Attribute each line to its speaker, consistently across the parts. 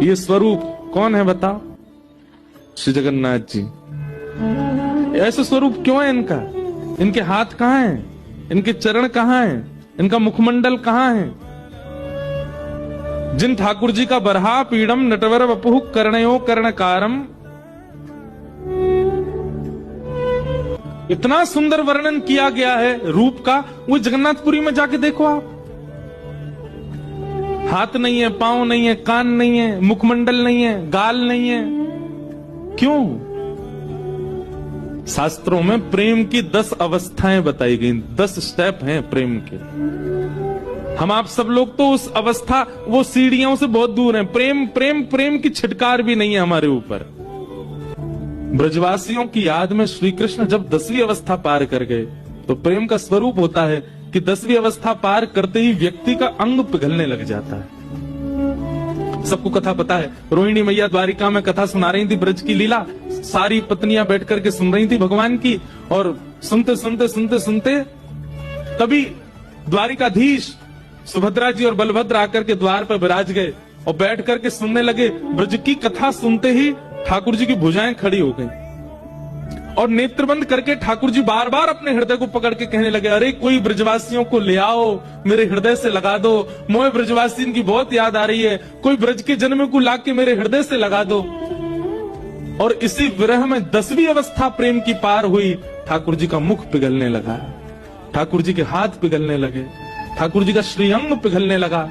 Speaker 1: ये स्वरूप कौन है बताओ? श्री जगन्नाथ जी। ऐसा स्वरूप क्यों है इनका? इनके हाथ कहां हैं? इनके चरण कहां हैं? इनका मुखमंडल कहां है? जिन ठाकुर जी का बरहा पीड़म नटवर वपुः कर्णयो कर्णकारम, इतना सुंदर वर्णन किया गया है रूप का, वो जगन्नाथपुरी में जाके देखो आप। हाथ नहीं है, पांव नहीं है, कान नहीं है, मुखमंडल नहीं है, गाल नहीं है। क्यों? शास्त्रों में प्रेम की 10 अवस्थाएं बताई गई, 10 स्टेप हैं प्रेम के। हम आप सब लोग तो उस अवस्था, वो सीढ़ियों से बहुत दूर हैं। प्रेम प्रेम प्रेम की छिटकार भी नहीं है हमारे ऊपर। ब्रजवासियों की याद में श्री कृष्ण जब 10वीं अवस्था पार कर गए, तो प्रेम का स्वरूप होता है कि 10वीं अवस्था पार करते ही व्यक्ति का अंग पिघलने लग जाता है। सबको कथा पता है, रोहिणी मैया द्वारिका में कथा सुना रही थी, ब्रज की लीला। सारी पत्नियां बैठ करके सुन रही थी भगवान की, और सुनते सुनते सुनते सुनते तभी द्वारिकाधीश सुभद्रा जी और बलभद्र आकर के द्वार पर विराज गए और बैठ करके सुनने लगे। ब्रज की कथा सुनते ही ठाकुर जी की भुजाएं खड़ी हो गई और नेत्र बंद करके ठाकुर जी बार बार अपने हृदय को पकड़ के कहने लगे, अरे कोई ब्रजवासियों को ले आओ, मेरे हृदय से लगा दो, मोए ब्रजवासियों की बहुत याद आ रही है, कोई ब्रज के जन्म को लाके मेरे हृदय से लगा दो। और इसी विरह में 10वीं अवस्था प्रेम की पार हुई। ठाकुर जी का मुख पिघलने लगा, ठाकुर जी के हाथ पिघलने लगे, ठाकुर जी का श्रीअंग पिघलने लगा।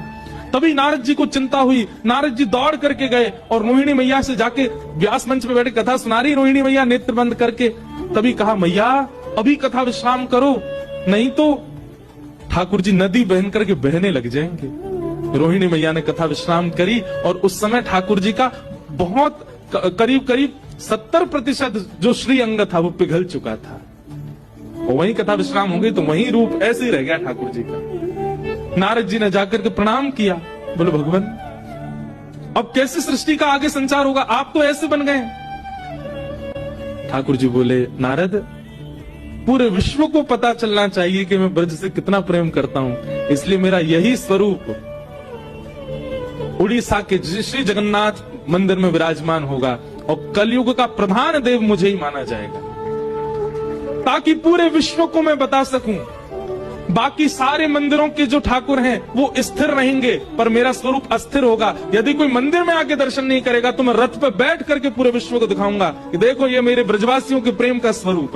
Speaker 1: तभी नारद जी को चिंता हुई। नारद जी दौड़ करके गए और रोहिणी मैया से जाके व्यास मंच पे बैठे कथा सुना रही रोहिणी मैया नेत्र बंद करके। तभी कहा, मैया अभी कथा विश्राम करो, नहीं तो ठाकुर जी नदी बहन करके बहने लग जाएंगे। रोहिणी मैया ने कथा विश्राम करी और उस समय ठाकुर जी का बहुत करीब करीब 70% जो श्री अंग था वो पिघल चुका था। और वहीं कथा विश्राम हो गई तो वहीं रूप ऐसे ही रह गया ठाकुर जी का। नारद जी ने जाकर के प्रणाम किया, बोले भगवान अब कैसे सृष्टि का आगे संचार होगा, आप तो ऐसे बन गए। ठाकुर जी बोले, नारद पूरे विश्व को पता चलना चाहिए कि मैं ब्रज से कितना प्रेम करता हूं, इसलिए मेरा यही स्वरूप उड़ीसा के श्री जगन्नाथ मंदिर में विराजमान होगा और कलयुग का प्रधान देव मुझे ही माना जाएगा, ताकि पूरे विश्व को मैं बता सकूं। बाकी सारे मंदिरों के जो ठाकुर हैं वो स्थिर रहेंगे, पर मेरा स्वरूप अस्थिर होगा। यदि कोई मंदिर में आके दर्शन नहीं करेगा तो मैं रथ पे बैठ करके पूरे विश्व को दिखाऊंगा कि देखो ये मेरे ब्रजवासियों के प्रेम का स्वरूप है।